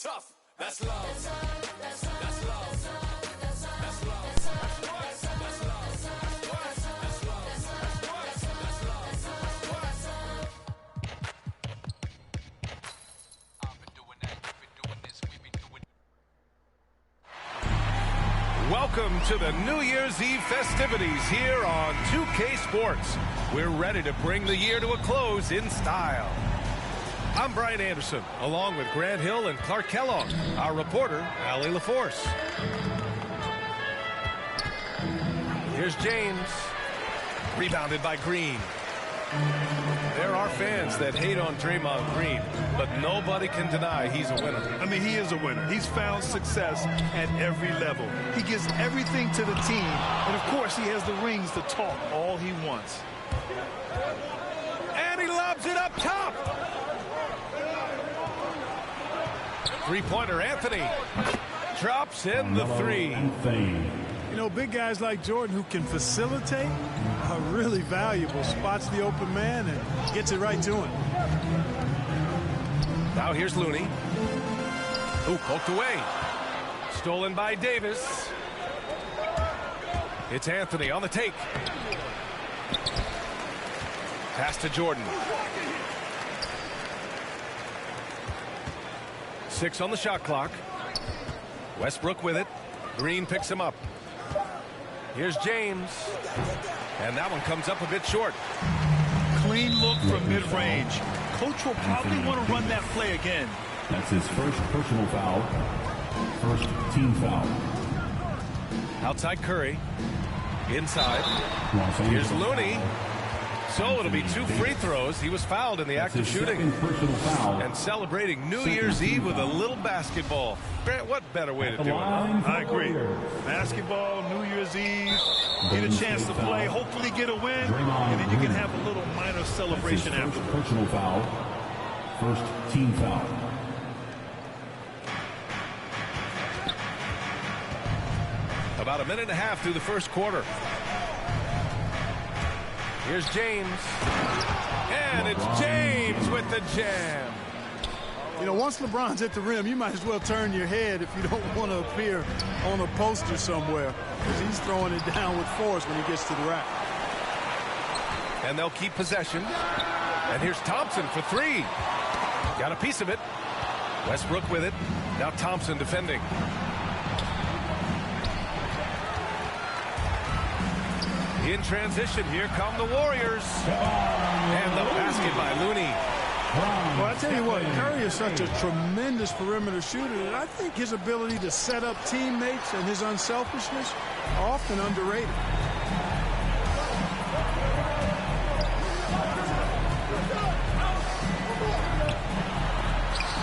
tough. That's love. That's love. That's love. That's love. That's love. Welcome to the New Year's Eve festivities here on 2K Sports. We're ready to bring the year to a close in style. I'm Brian Anderson, along with Grant Hill and Clark Kellogg, our reporter, Allie LaForce. Here's James, rebounded by Green. There are fans that hate on Draymond Green, but nobody can deny he's a winner. I mean, he is a winner. He's found success at every level. He gives everything to the team, and of course, he has the rings to talk all he wants. And he lobs it up top. Three-pointer Anthony drops in the three. You know, big guys like Jordan who can facilitate are really valuable. Spots the open man and gets it right to him. Now here's Looney. Ooh, poked away. Stolen by Davis. It's Anthony on the take. Pass to Jordan. 6 on the shot clock. Westbrook with it. Green picks him up. Here's James. And that one comes up a bit short. Clean look from mid-range. Coach will probably want to run that play again. That's his first personal foul. First team foul. Outside Curry. Inside. Here's Looney. So it'll be 2 free throws. He was fouled in the act of shooting. And celebrating New Year's Eve with a little basketball. Grant, what better way to do it? I agree. Basketball, New Year's Eve, get a chance to play, hopefully get a win, and then you can have a little minor celebration after. Personal foul. First team foul. About a minute and a half through the first quarter. Here's James. And it's James with the jam. You know, once LeBron's at the rim, you might as well turn your head if you don't want to appear on a poster somewhere, because he's throwing it down with force when he gets to the rack. And they'll keep possession. And here's Thompson for 3. Got a piece of it. Westbrook with it. Now Thompson defending. In transition, here come the Warriors. And the basket by Looney. Well, I tell you what, Curry is such a tremendous perimeter shooter that I think his ability to set up teammates and his unselfishness are often underrated.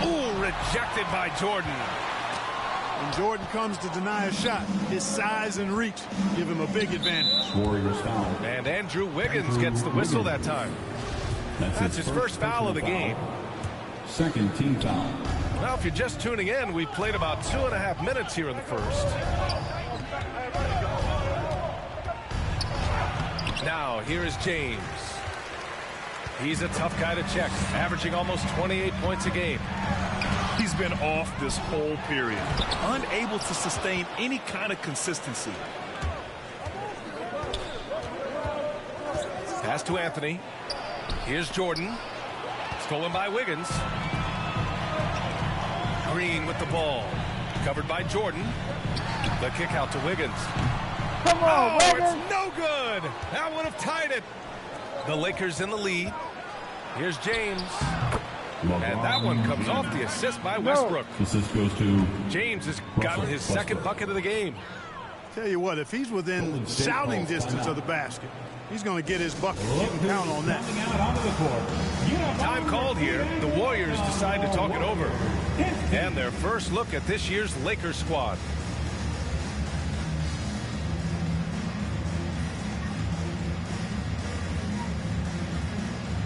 Ooh, rejected by Jordan. When Jordan comes to deny a shot, his size and reach give him a big advantage. Warriors foul. And Andrew Wiggins gets the whistle that time. That's his first foul of the game. Second team foul. Well, if you're just tuning in, we've played about 2.5 minutes here in the first. Now, here is James. He's a tough guy to check, averaging almost 28 points a game. He's been off this whole period, unable to sustain any kind of consistency. Pass to Anthony. Here's Jordan. Stolen by Wiggins. Green with the ball. Covered by Jordan. The kick out to Wiggins. Come on, Wiggins. It's no good. That would have tied it. The Lakers in the lead. Here's James. And that one comes off the assist by Westbrook. Assist goes to James has gotten his second bucket of the game. Tell you what, if he's within shouting distance of the basket, he's going to get his bucket. You can count on that. Time called here. The Warriors decide to talk it over. And their first look at this year's Lakers squad.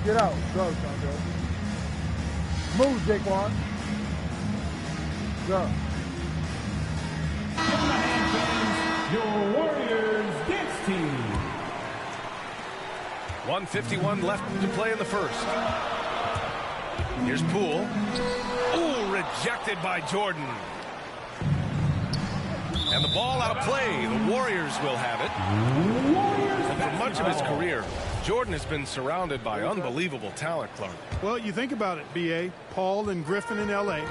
Get out. Go, Sandro. Move, Jaquan. Go. your Warriors dance team. 1:51 left to play in the first. Here's Poole. Ooh, Rejected by Jordan. And the ball out of play. The Warriors will have it. And for much of his career, Jordan has been surrounded by unbelievable talent, Clark. Well, you think about it, B.A. Paul and Griffin in L.A.,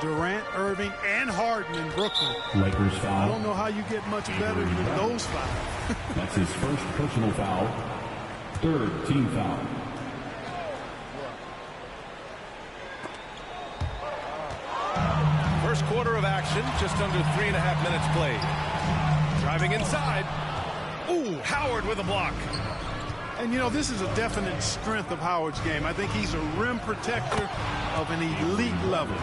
Durant, Irving, and Harden in Brooklyn. Lakers foul. I don't know how you get much better than those five. That's his first personal foul. Third team foul. First quarter of action, just under 3.5 minutes played. Driving inside. Ooh, Howard with a block. And, you know, this is a definite strength of Howard's game. I think he's a rim protector of an elite level.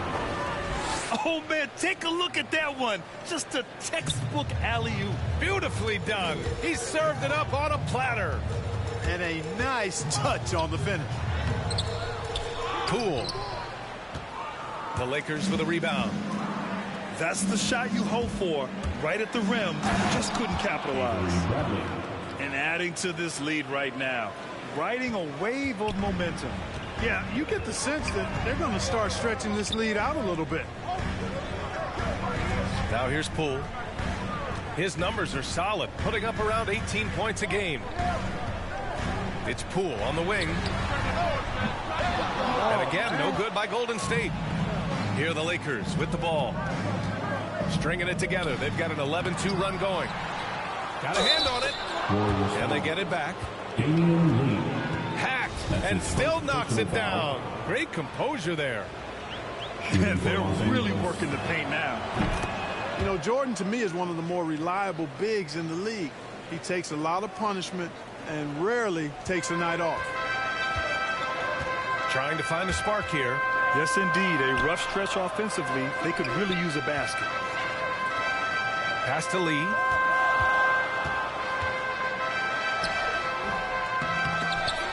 Oh, man, take a look at that one. Just a textbook alley-oop. Beautifully done. He served it up on a platter. And a nice touch on the finish. Poole. The Lakers with a rebound. That's the shot you hope for. Right at the rim. Just couldn't capitalize. And adding to this lead right now. Riding a wave of momentum. Yeah, you get the sense that they're going to start stretching this lead out a little bit. Now here's Poole. His numbers are solid, putting up around 18 points a game. It's Poole on the wing. And again, no good by Golden State. Here are the Lakers with the ball. Stringing it together. They've got an 11-2 run going. Got a hand on it. And they get it back. Hacked and still knocks it down. Great composure there. And they're really working the paint now. You know, Jordan, to me, is one of the more reliable bigs in the league. He takes a lot of punishment and rarely takes a night off. Trying to find a spark here. Yes, indeed. A rough stretch offensively. They could really use a basket. Pass to Lee.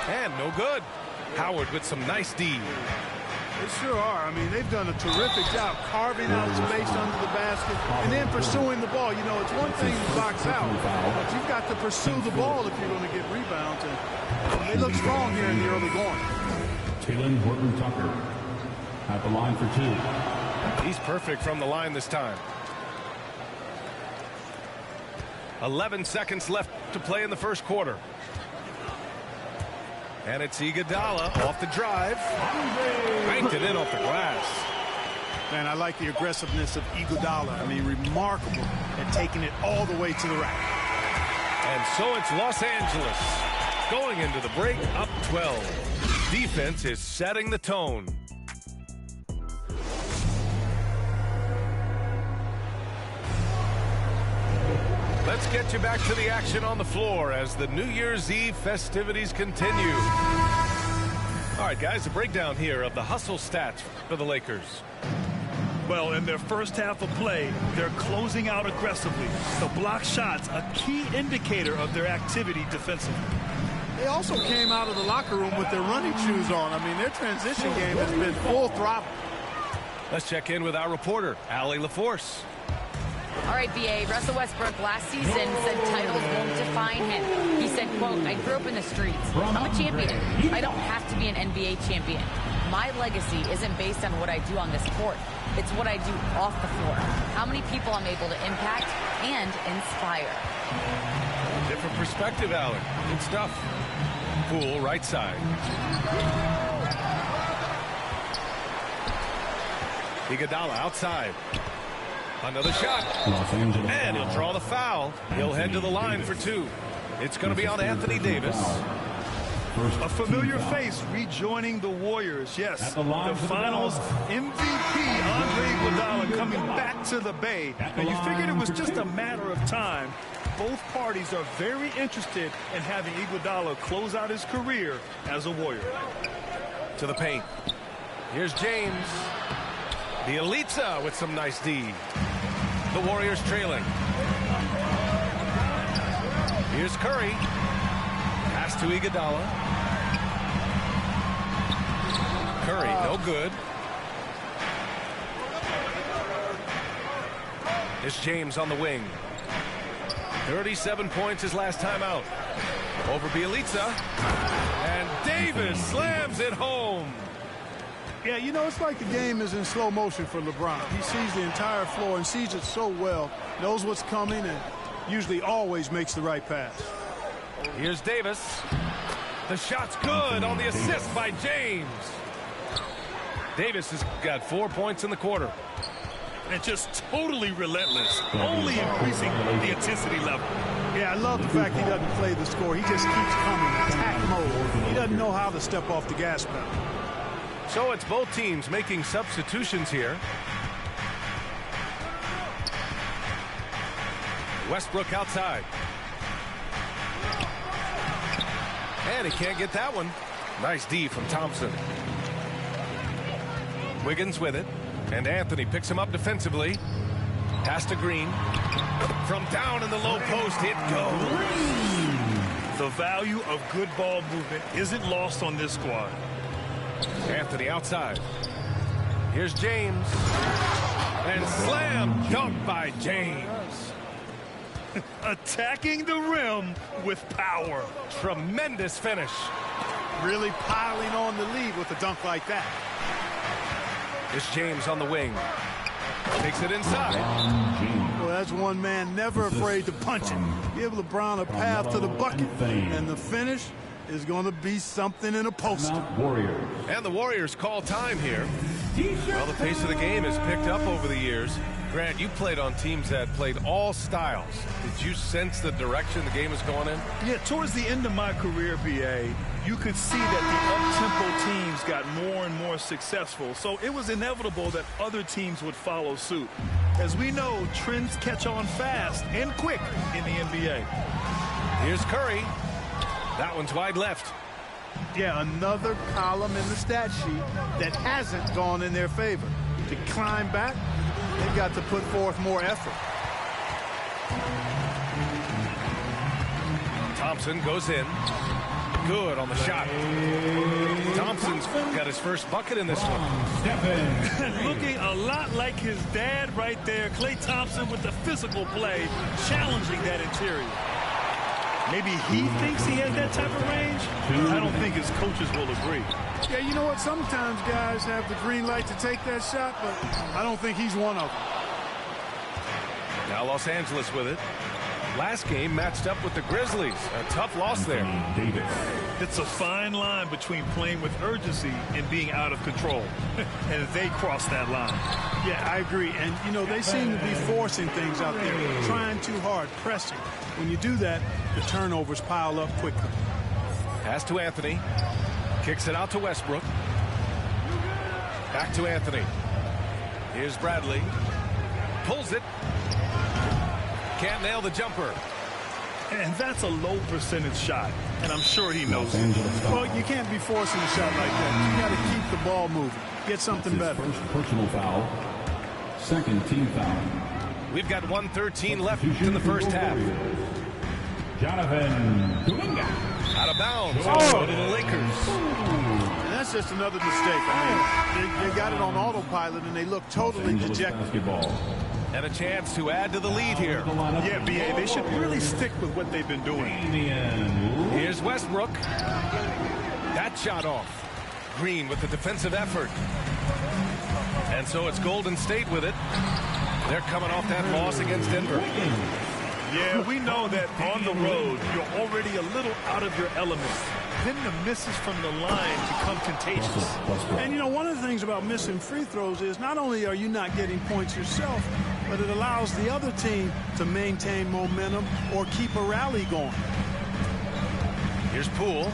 And no good. Howard with some nice D. They sure are. I mean, they've done a terrific job carving out space under the basket and then pursuing the ball. You know, it's one thing to box out, but you've got to pursue the ball if you're going to get rebounds. And they look strong here in the early going. Taylor Horton-Tucker at the line for two. He's perfect from the line this time. 11 seconds left to play in the first quarter. And it's Iguodala off the drive. Banked it in off the glass. Man, I like the aggressiveness of Iguodala. I mean, remarkable at taking it all the way to the rack. And so it's Los Angeles going into the break up 12. Defense is setting the tone. Let's get you back to the action on the floor as the New Year's Eve festivities continue. All right, guys, a breakdown here of the hustle stats for the Lakers. Well, in their first half of play, they're closing out aggressively. The block shots, a key indicator of their activity defensively. They also came out of the locker room with their running shoes on. I mean, their transition game has been full throttle. Let's check in with our reporter, Allie LaForce. All right, B.A. Russell Westbrook last season said titles won't define him. He said, quote, I grew up in the streets. I'm a champion. I don't have to be an NBA champion. My legacy isn't based on what I do on this court. It's what I do off the floor. How many people I'm able to impact and inspire. Different perspective, Allie. Good stuff. Poole, right side. Iguodala outside. Another shot. And he'll draw the foul. He'll head to the line for two. It's going to be on Anthony Davis. A familiar face rejoining the Warriors. Yes, the finals MVP, Andre Iguodala, coming back to the Bay. And you figured it was just a matter of time. Both parties are very interested in having Iguodala close out his career as a Warrior. To the paint. Here's James. The Elitza with some nice D. The Warriors trailing. Here's Curry. Pass to Iguodala. Curry, no good. Here's James on the wing. 37 points his last time out. Over Bielitsa. And Davis slams it home. Yeah, you know, it's like the game is in slow motion for LeBron. He sees the entire floor and sees it so well, knows what's coming, and usually always makes the right pass. Here's Davis. The shot's good on the assist by James. Davis has got 4 points in the quarter. And just totally relentless, only increasing the intensity level. Yeah, I love the fact he doesn't play the score. He just keeps coming, attack mode. He doesn't know how to step off the gas pedal. So it's both teams making substitutions here. Westbrook outside. And he can't get that one. Nice D from Thompson. Wiggins with it. And Anthony picks him up defensively. Pass to Green. From down in the low post, it goes. The value of good ball movement isn't lost on this squad. Anthony outside. Here's James. And slam dunk by James. Attacking the rim with power. Tremendous finish. Really piling on the lead with a dunk like that. It's James on the wing. Takes it inside. Well, that's one man never afraid to punch it. Give LeBron a path to the bucket. And the finish is going to be something in a poster. And the Warriors call time here. Well, the pace of the game has picked up over the years. Grant, you played on teams that played all styles. Did you sense the direction the game was going in? Yeah, towards the end of my career, BA, you could see that the up-tempo teams got more and more successful. So it was inevitable that other teams would follow suit. As we know, trends catch on fast and quick in the NBA. Here's Curry. That one's wide left. Yeah, another column in the stat sheet that hasn't gone in their favor. To climb back, they've got to put forth more effort. Thompson goes in. Good on the shot. Thompson's got his first bucket in this one. Looking a lot like his dad right there. Klay Thompson with the physical play, challenging that interior. Maybe he thinks he has that type of range. I don't think his coaches will agree. Yeah, you know what? Sometimes guys have the green light to take that shot, but I don't think he's one of them. Now Los Angeles with it. Last game matched up with the Grizzlies. A tough loss there. It's a fine line between playing with urgency and being out of control. And they cross that line. Yeah, I agree. And, you know, they seem to be forcing things out there, trying too hard, pressing. When you do that, the turnovers pile up quickly. Pass to Anthony. Kicks it out to Westbrook. Back to Anthony. Here's Bradley. Pulls it. Can't nail the jumper. And that's a low percentage shot. And I'm sure he knows it. Well, you can't be forcing a shot like that. You got to keep the ball moving. Get something better. First personal foul. Second team foul. We've got 1:13 left in the first half. Jonathan Kuminga. Out of bounds. Oh, to the Lakers. And that's just another mistake. I mean, they got it on autopilot, and they look totally dejected. Basketball. And a chance to add to the lead here. Yeah, BA, they should really stick with what they've been doing. Here's Westbrook. That shot off. Green with the defensive effort. And so it's Golden State with it. They're coming off that loss against Denver. Yeah, we know that on the road, you're already a little out of your element. Then the misses from the line become contagious. And, you know, one of the things about missing free throws is not only are you not getting points yourself, but it allows the other team to maintain momentum or keep a rally going. Here's Poole.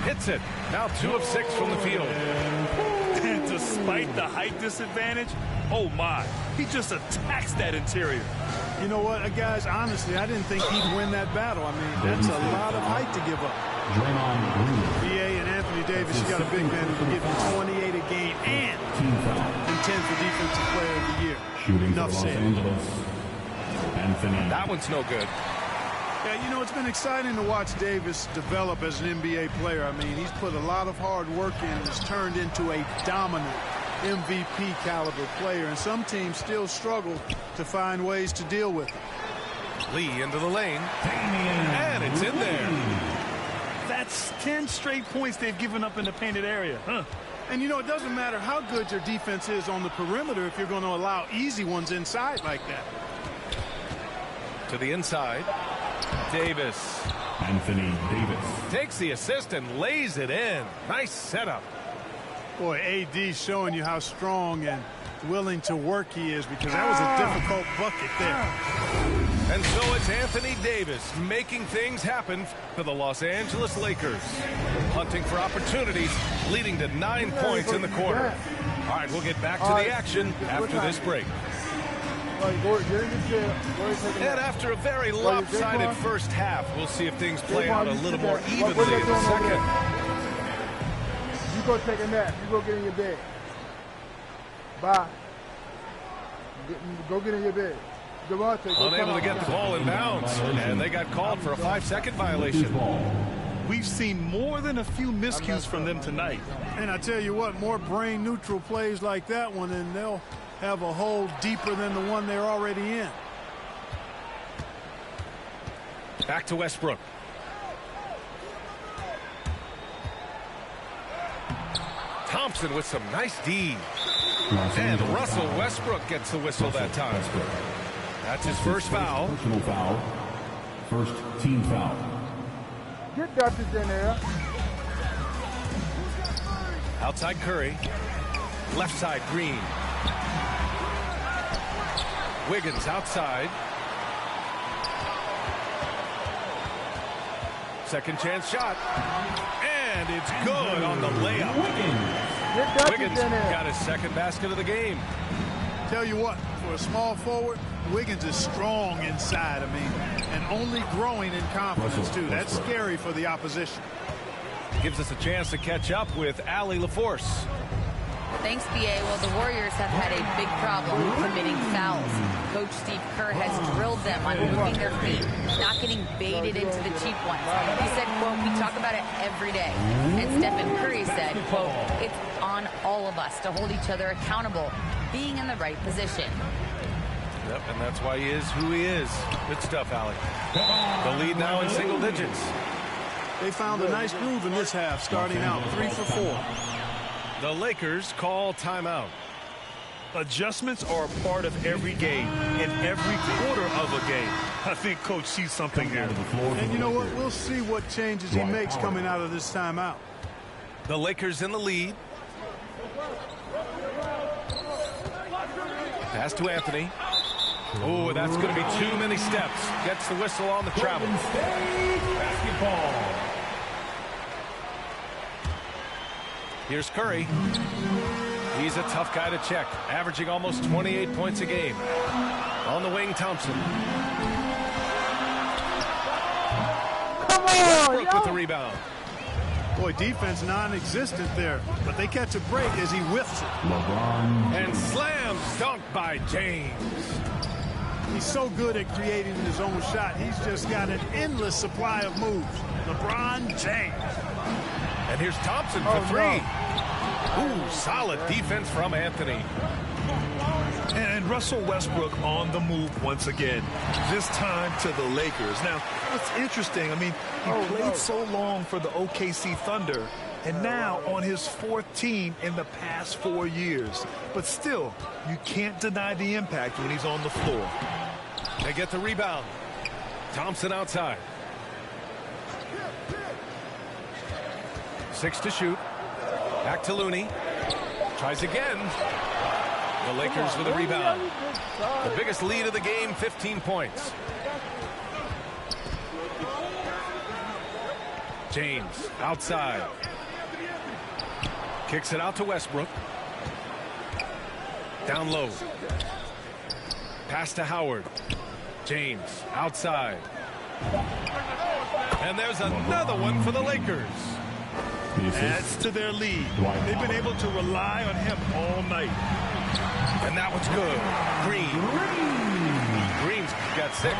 Hits it. Now 2 of 6 from the field. And despite the height disadvantage, oh my, he just attacks that interior. You know what, guys, honestly, I didn't think he'd win that battle. I mean, that's a lot of height to give up. BA and Anthony Davis, you got a big man who can give you 28 a game and contend for Defensive Player of the Year. Shooting Enough for Los said. Angeles. Anthony. That one's no good. Yeah, you know, it's been exciting to watch Davis develop as an NBA player. I mean, he's put a lot of hard work in and has turned into a dominant MVP caliber player, and some teams still struggle to find ways to deal with it. Lee into the lane. And it's in there. That's 10 straight points they've given up in the painted area. And, you know, it doesn't matter how good your defense is on the perimeter if you're going to allow easy ones inside like that. To the inside. Davis. Anthony Davis. Takes the assist and lays it in. Nice setup. Boy, AD showing you how strong and willing to work he is, because that was a difficult bucket there. And so it's Anthony Davis making things happen for the Los Angeles Lakers. Hunting for opportunities, leading to 9 points in the quarter. All right, we'll get back to the action after this break. And after a very lopsided first half, we'll see if things play out a little more evenly in the second. You go take a nap. You go get in your bed. Bye. Go get in your bed. Unable to get the ball in bounds, and they got called for a 5-second violation. We've seen more than a few miscues from them tonight. And I tell you what, more brain-neutral plays like that one, and they'll have a hole deeper than the one they're already in. Back to Westbrook. Thompson with some nice D. And Russell Westbrook gets the whistle that time. That's his first foul. Personal foul. First team foul. Get Dutchess in there. Outside Curry. Left side Green. Wiggins outside. Second chance shot. And it's good on the layup. Wiggins got his second basket of the game. Tell you what, for a small forward, Wiggins is strong inside, and only growing in confidence, too. That's scary for the opposition. Gives us a chance to catch up with Allie LaForce. Thanks, BA. Well, the Warriors have had a big problem committing fouls. Coach Steve Kerr has drilled them on moving their feet, not getting baited into the cheap ones. He said, quote, "We talk about it every day." And Stephen Curry said, quote, "It's on all of us to hold each other accountable, being in the right position." Yep, and that's why he is who he is. Good stuff, Allie. The lead now in single digits. They found a nice groove in this half, starting out 3 for 4. The Lakers call timeout. Adjustments are a part of every game, and every quarter of a game. I think Coach sees something here. And you know what? We'll see what changes he makes coming out of this timeout. The Lakers in the lead. Pass to Anthony. Oh, that's going to be too many steps. Gets the whistle on the travel. Basketball. Here's Curry. He's a tough guy to check, averaging almost 28 points a game. On the wing, Thompson. Come on, Westbrook with the rebound. Boy, defense non-existent there, but they catch a break as he whiffs it. LeBron. And slam dunk by James. He's so good at creating his own shot. He's just got an endless supply of moves. LeBron James. And here's Thompson for three. Ooh, solid defense from Anthony. And Russell Westbrook on the move once again, this time to the Lakers. Now, what's interesting, he played so long for the OKC Thunder, and now on his fourth team in the past 4 years. But still, you can't deny the impact when he's on the floor. They get the rebound. Thompson outside. 6 to shoot. Back to Looney. Tries again. The Lakers with a rebound. The biggest lead of the game, 15 points. James outside. Kicks it out to Westbrook. Down low. Pass to Howard. James outside. And there's another one for the Lakers. Adds to their lead. They've been able to rely on him all night. And that one's good. Green's got 6.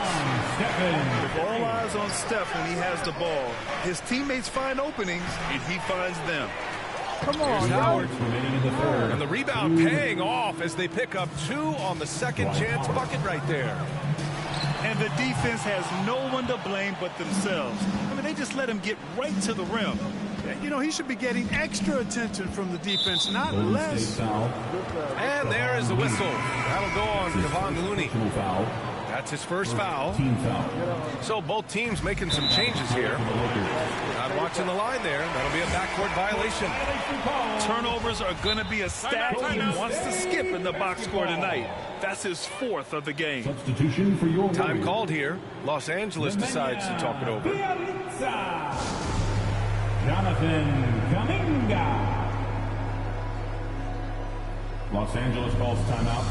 With all eyes on Steph when he has the ball, his teammates find openings, and he finds them. Come on, Here's Howard. The And the rebound paying off as they pick up 2 on the second chance bucket right there. And the defense has no one to blame but themselves. They just let him get right to the rim. You know, he should be getting extra attention from the defense, not less. And there is the whistle. That'll go on Kevon Looney. That's his first foul. So both teams making some changes here. Not watching the line there. That'll be a backcourt violation. Turnovers are going to be a stat he wants to skip in the box score tonight. That's his 4th of the game. Substitution for your Time called here. Los Angeles decides to talk it over. Jonathan Kuminga. Los Angeles calls timeout.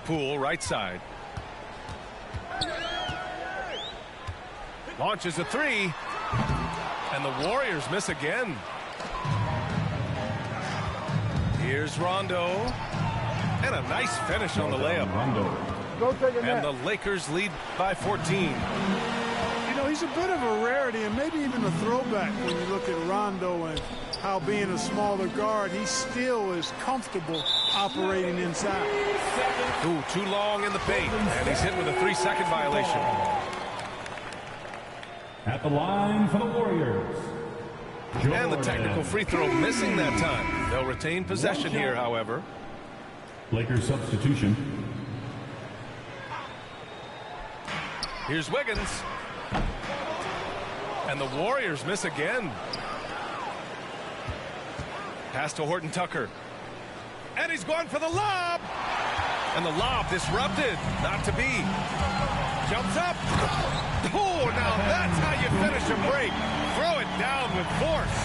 Poole, right side. Launches a three. And the Warriors miss again. Here's Rondo. And a nice finish on the layup. And the Lakers lead by 14. You know, he's a bit of a rarity and maybe even a throwback when you look at Rondo and how being a smaller guard, he still is comfortable operating inside. Ooh, too long in the paint. And he's hit with a 3-second violation. At the line for the Warriors. And the technical free throw missing that time. They'll retain possession here, however. Lakers substitution. Here's Wiggins. And the Warriors miss again. Pass to Horton Tucker. And he's going for the lob. And the lob disrupted. Not to be. Jumps up. Oh, now that's how you finish a break. Throw it down with force.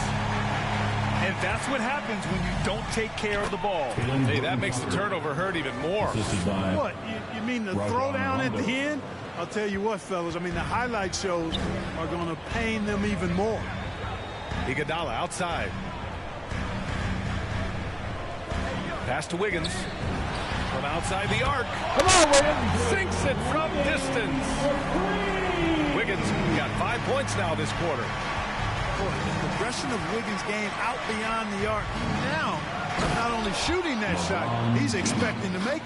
And that's what happens when you don't take care of the ball. Hey, that makes the turnover hurt even more. What? You mean the throwdown at the end? I'll tell you what, fellas. I mean, the highlight shows are going to pain them even more. Iguodala outside. Pass to Wiggins. From outside the arc. Come on, Wiggins. Sinks it from distance. Wiggins got 5 points now this quarter. Boy, the progression of Wiggins' game out beyond the arc. Now, not only shooting that shot, he's expecting to make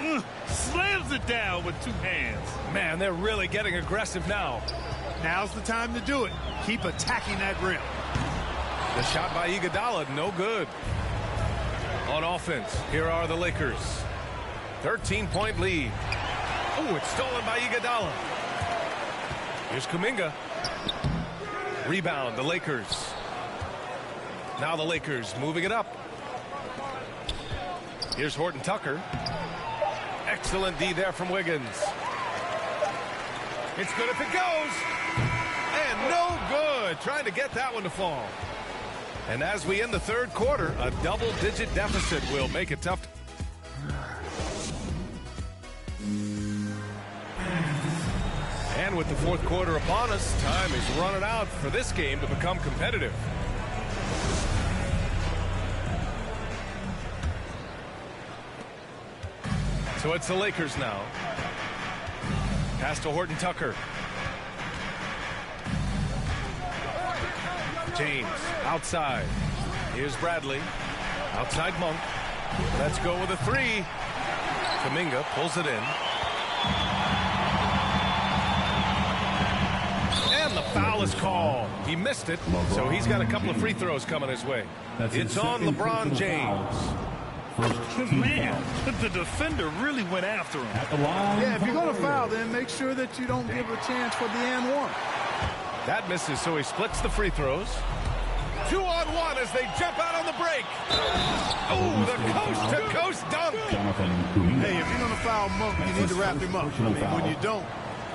it. Slams it down with 2 hands. Man, they're really getting aggressive now. Now's the time to do it. Keep attacking that rim. The shot by Iguodala, no good. On offense, here are the Lakers. 13-point lead. Oh, it's stolen by Iguodala. Here's Kuminga. Rebound, the Lakers. Now the Lakers moving it up. Here's Horton Tucker. Excellent D there from Wiggins. It's good if it goes. And no good. Trying to get that one to fall. And as we end the third quarter, a double-digit deficit will make it tough. And with the fourth quarter upon us, time is running out for this game to become competitive. So it's the Lakers now. Pass to Horton Tucker. James outside. Here's Bradley. Outside Monk. Let's go with a three. Kuminga pulls it in. And the foul is called. He missed it, so he's got a couple of free throws coming his way. It's on LeBron James. Man, the defender really went after him. At the line. Yeah, if you're going to foul, then make sure that you don't give a chance for the and one. That misses, so he splits the free throws. 2-on-1 as they jump out on the break. Oh, the coast-to-coast dunk. Hey, if you're going to foul Monk, you need to wrap him up. I mean, when you don't,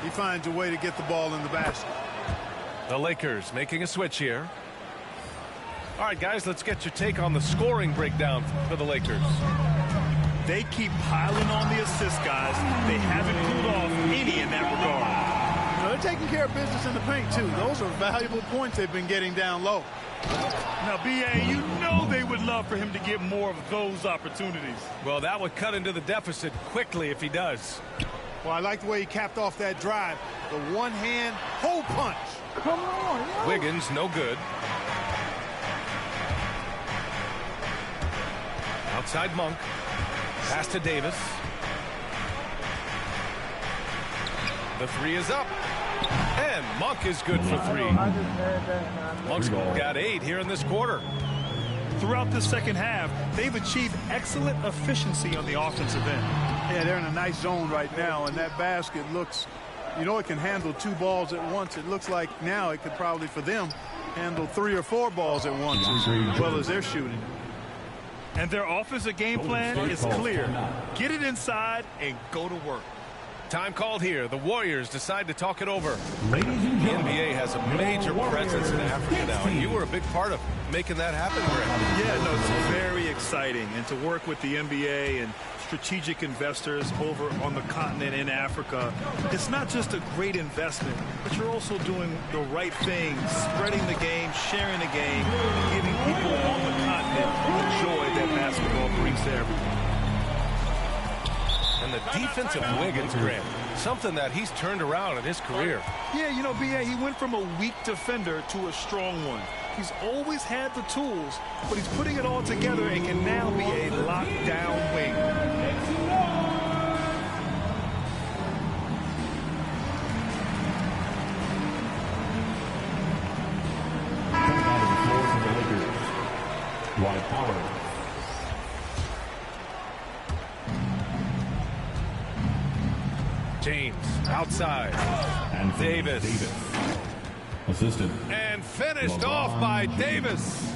he finds a way to get the ball in the basket. The Lakers making a switch here. All right, guys, let's get your take on the scoring breakdown for the Lakers. They keep piling on the assists, guys. They haven't cooled off any in that regard. You know, they're taking care of business in the paint, too. Those are valuable points they've been getting down low. Now, B.A., you know they would love for him to get more of those opportunities. Well, that would cut into the deficit quickly if he does. Well, I like the way he capped off that drive. The one-hand hole punch. Come on, yo. Wiggins, no good. Outside Monk. Pass to Davis. The three is up. And Monk is good for three. Monk's got 8 here in this quarter. Throughout the second half, they've achieved excellent efficiency on the offensive end. Yeah, they're in a nice zone right now, and that basket looks, you know, it can handle 2 balls at once. It looks like now it could probably, for them, handle 3 or 4 balls at once as well as they're shooting. And their offensive game plan is clear. Get it inside and go to work. Time called here. The Warriors decide to talk it over. Ladies and The gentlemen, NBA has a major presence in Africa now, and you were a big part of making that happen, Greg. Yeah, no, it's very exciting. And to work with the NBA and strategic investors over on the continent in Africa, it's not just a great investment, but you're also doing the right thing, spreading the game, sharing the game, and giving people on the continent the joy that basketball brings to everyone. And the defense of Wiggins, Grant, something that he's turned around in his career. Yeah, you know, B.A., he went from a weak defender to a strong one. He's always had the tools, but he's putting it all together and can now be a lockdown wing. coming out of the floor for the Lakers, Dwight Howard. James outside. And Davis. Assistant. And finished off by Davis.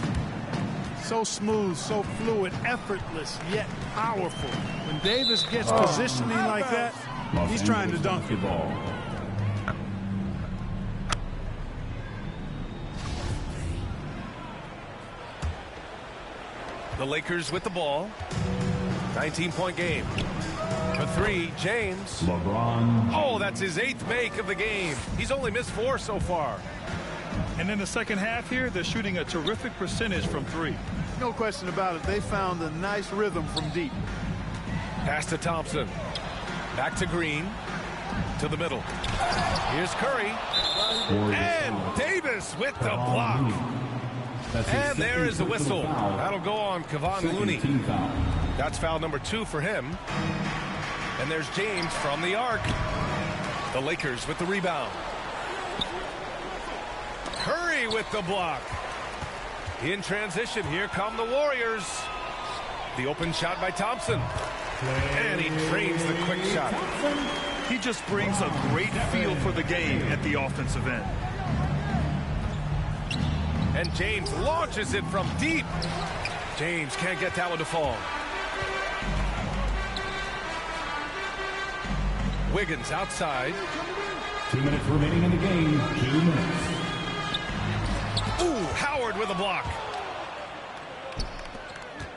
So smooth, so fluid, effortless, yet powerful. When Davis gets positioning like that, he's trying to dunk it. Ball. The Lakers with the ball. 19-point game. For 3, James. LeBron. Oh, that's his 8th make of the game. He's only missed 4 so far. And in the second half here, they're shooting a terrific percentage from 3. No question about it. They found a nice rhythm from deep. Pass to Thompson. Back to Green. To the middle. Here's Curry. And Davis with the block. And there is the whistle. That'll go on Kevon Looney. That's foul number 2 for him. And there's James from the arc. The Lakers with the rebound. Curry with the block. In transition, here come the Warriors. The open shot by Thompson. And he trains the quick shot. He just brings a great feel for the game at the offensive end. And James launches it from deep. James can't get that one to fall. Wiggins outside. 2 minutes remaining in the game. 2 minutes. Ooh, Howard with a block.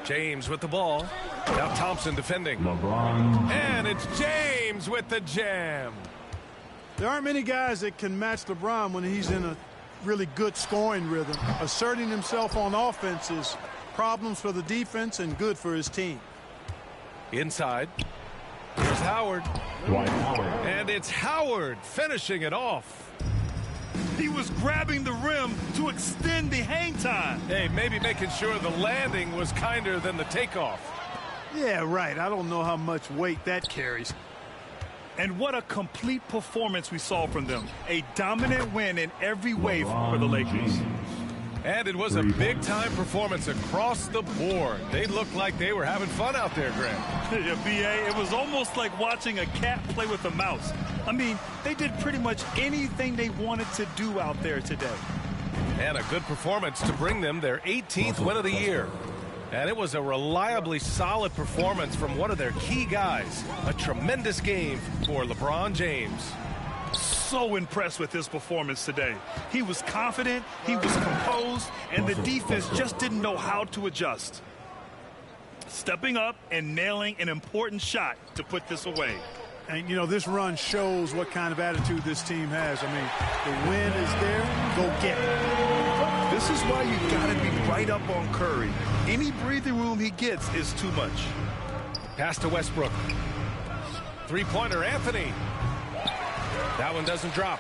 James with the ball. Now Thompson defending. LeBron. And it's James with the jam. There aren't many guys that can match LeBron when he's in a really good scoring rhythm. Asserting himself on offense is problems for the defense and good for his team. Inside. Here's Howard. Dwight Howard. And it's Howard finishing it off. He was grabbing the rim to extend the hang time. Hey, maybe making sure the landing was kinder than the takeoff. Yeah, right. I don't know how much weight that carries. And what a complete performance we saw from them. A dominant win in every way for the Lakers. And it was a big-time performance across the board. They looked like they were having fun out there, Grant. Yeah, B.A., it was almost like watching a cat play with a mouse. I mean, they did pretty much anything they wanted to do out there today. And a good performance to bring them their 18th win of the year. And it was a reliably solid performance from one of their key guys. A tremendous game for LeBron James. So impressed with his performance today. He was confident, he was composed, and the defense just didn't know how to adjust. Stepping up and nailing an important shot to put this away. And, you know, this run shows what kind of attitude this team has. I mean, the win is there. Go get it. This is why you got to be right up on Curry. Any breathing room he gets is too much. Pass to Westbrook. Three-pointer, Anthony. That one doesn't drop.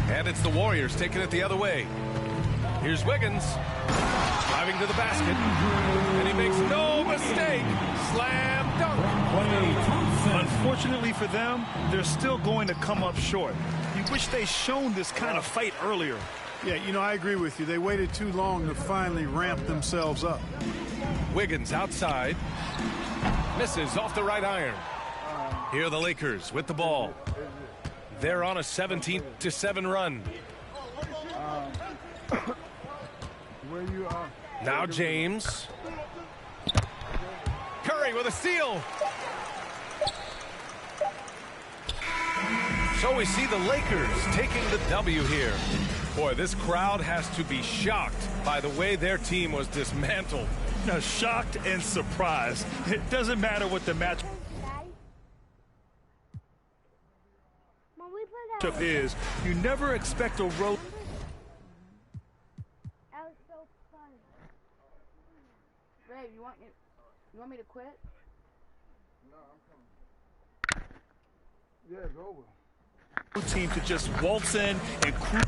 And it's the Warriors taking it the other way. Here's Wiggins. Driving to the basket. And he makes no mistake. Slam dunk. Unfortunately for them, they're still going to come up short. You wish they'd shown this kind of fight earlier. Yeah, you know, I agree with you. They waited too long to finally ramp themselves up. Wiggins outside. Misses off the right iron. Here are the Lakers with the ball. They're on a 17-7 run. Now James. Curry with a steal. So we see the Lakers taking the W here. Boy, this crowd has to be shocked by the way their team was dismantled. Shocked and surprised. It doesn't matter what the matchup is. You never expect a road. That was so fun. Ray, you want me to quit? No, I'm coming. Yeah, it's over. Team to just waltz in and cruise.